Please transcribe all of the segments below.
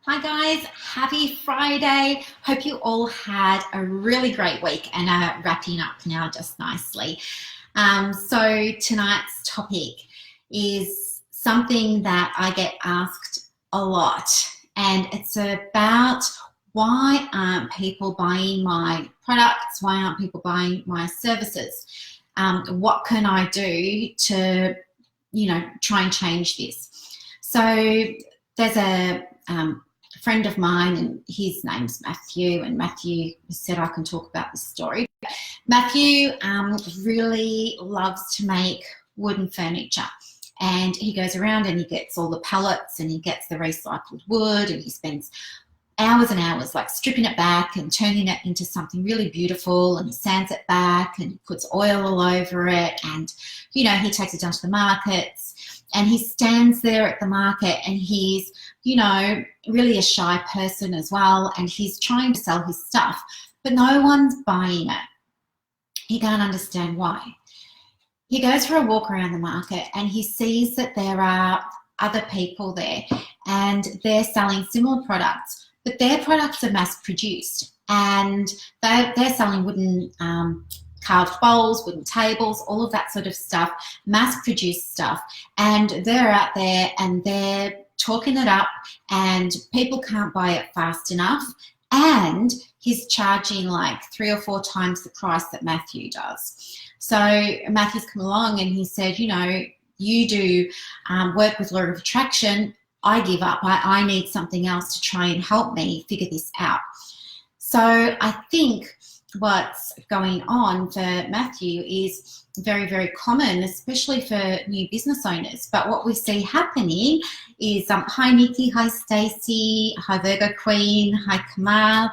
Hi guys, happy Friday. Hope you all had a really great week and are wrapping up now just nicely. So tonight's topic is something that I get asked a lot, and it's about why aren't people buying my products? Why aren't people buying my services? What can I do to, try and change this? So there's a friend of mine, and his name's Matthew, and Matthew said I can talk about this story. Matthew really loves to make wooden furniture, and he goes around and he gets all the pallets and he gets the recycled wood, and he spends hours and hours like stripping it back and turning it into something really beautiful, and he sands it back and he puts oil all over it, and he takes it down to the markets, and he stands there at the market, and he's really a shy person as well, and he's trying to sell his stuff, but no one's buying it. He can't understand why. He goes for a walk around the market and he sees that there are other people there and they're selling similar products, but their products are mass produced, and they're selling wooden carved bowls, wooden tables, all of that sort of stuff, mass produced stuff, and they're out there and they're talking it up, and people can't buy it fast enough, and he's charging like 3 or 4 times the price that Matthew does. So Matthew's come along and he said, you do work with law of attraction. I give up. I need something else to try and help me figure this out. So I think what's going on for Matthew is very, very common, especially for new business owners. But what we see happening is, hi Nikki, hi Stacey, hi Virgo Queen, hi Kamal.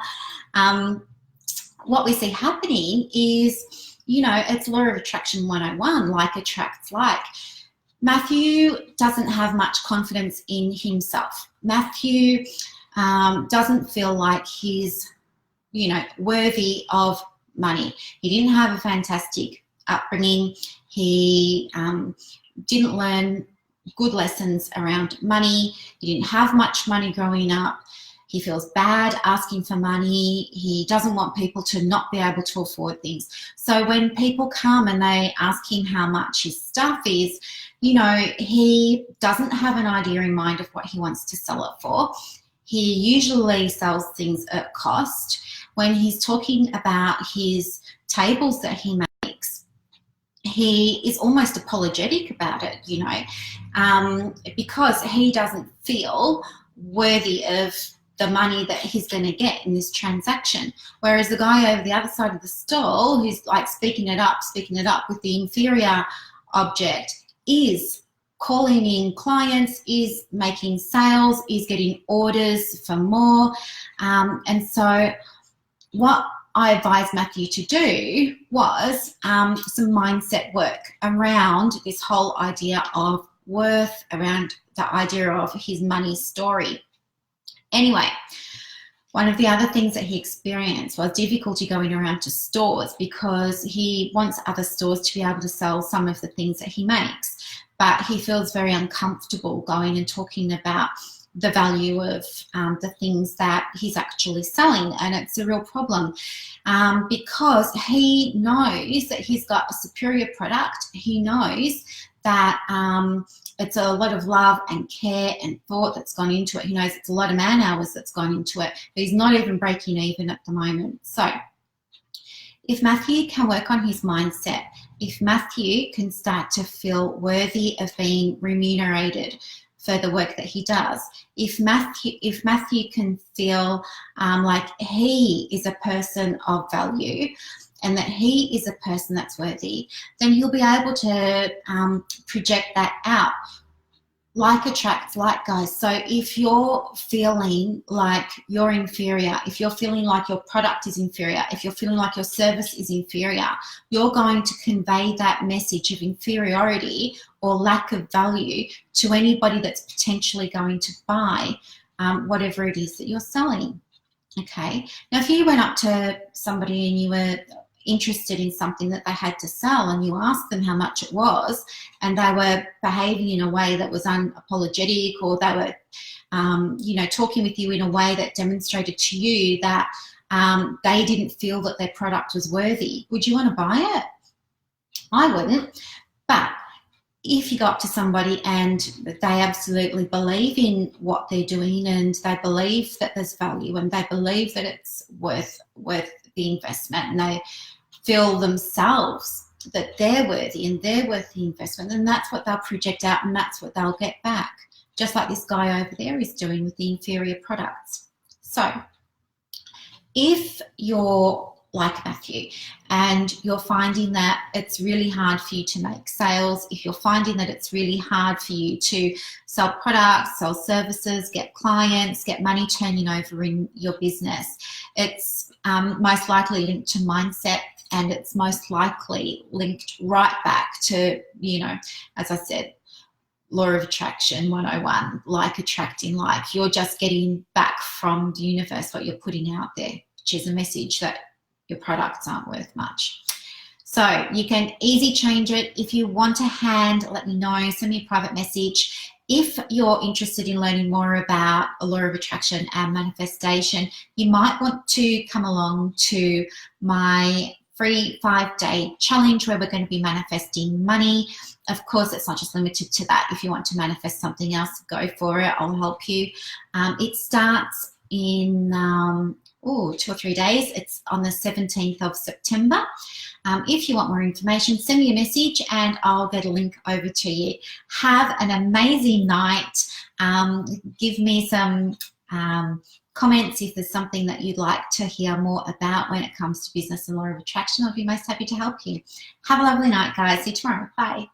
What we see happening is, it's law of attraction 101, like attracts like. Matthew doesn't have much confidence in himself. Matthew doesn't feel like he's worthy of money. He didn't have a fantastic upbringing. He didn't learn good lessons around money. He didn't have much money growing up. He feels bad asking for money. He doesn't want people to not be able to afford things. So when people come and they ask him how much his stuff is, he doesn't have an idea in mind of what he wants to sell it for. He usually sells things at cost. When he's talking about his tables that he makes, he is almost apologetic about it, because he doesn't feel worthy of the money that he's going to get in this transaction. Whereas the guy over the other side of the stall, who's like speaking it up with the inferior object, is calling in clients, is making sales, is getting orders for more. And so what I advised Matthew to do was some mindset work around this whole idea of worth, around the idea of his money story. Anyway, one of the other things that he experienced was difficulty going around to stores, because he wants other stores to be able to sell some of the things that he makes, but he feels very uncomfortable going and talking about the value of the things that he's actually selling. And it's a real problem because he knows that he's got a superior product. He knows that it's a lot of love and care and thought that's gone into it. He knows it's a lot of man hours that's gone into it, but he's not even breaking even at the moment. So if Matthew can work on his mindset, if Matthew can start to feel worthy of being remunerated for the work that he does, if Matthew can feel like he is a person of value and that he is a person that's worthy, then he'll be able to project that out. Like attracts like, guys. So if you're feeling like you're inferior, if you're feeling like your product is inferior, if you're feeling like your service is inferior, you're going to convey that message of inferiority or lack of value to anybody that's potentially going to buy whatever it is that you're selling. Okay. Now, if you went up to somebody and you were interested in something that they had to sell, and you asked them how much it was, and they were behaving in a way that was unapologetic, or they were talking with you in a way that demonstrated to you that they didn't feel that their product was worthy, would you want to buy it? I wouldn't. But if you go up to somebody and they absolutely believe in what they're doing, and they believe that there's value, and they believe that it's worth the investment, and they feel themselves that they're worthy and they're worth the investment, then that's what they'll project out, and that's what they'll get back. Just like this guy over there is doing with the inferior products. So if you're like Matthew and you're finding that it's really hard for you to make sales, if you're finding that it's really hard for you to sell products, sell services, get clients, get money turning over in your business, it's most likely linked to mindset, and it's most likely linked right back to, as I said, Law of Attraction 101, like attracting like. You're just getting back from the universe what you're putting out there, which is a message that your products aren't worth much. So you can easy change it. If you want a hand, let me know, send me a private message. If you're interested in learning more about a Law of Attraction and manifestation, you might want to come along to my free 5-day challenge where we're going to be manifesting money. Of course, it's not just limited to that. If you want to manifest something else, go for it. I'll help you. It starts in 2 or 3 days. It's on the 17th of September. If you want more information, send me a message and I'll get a link over to you. Have an amazing night. Give me some comments if there's something that you'd like to hear more about when it comes to business and Law of Attraction. I'll be most happy to help you. Have a lovely night, guys. See you tomorrow. Bye.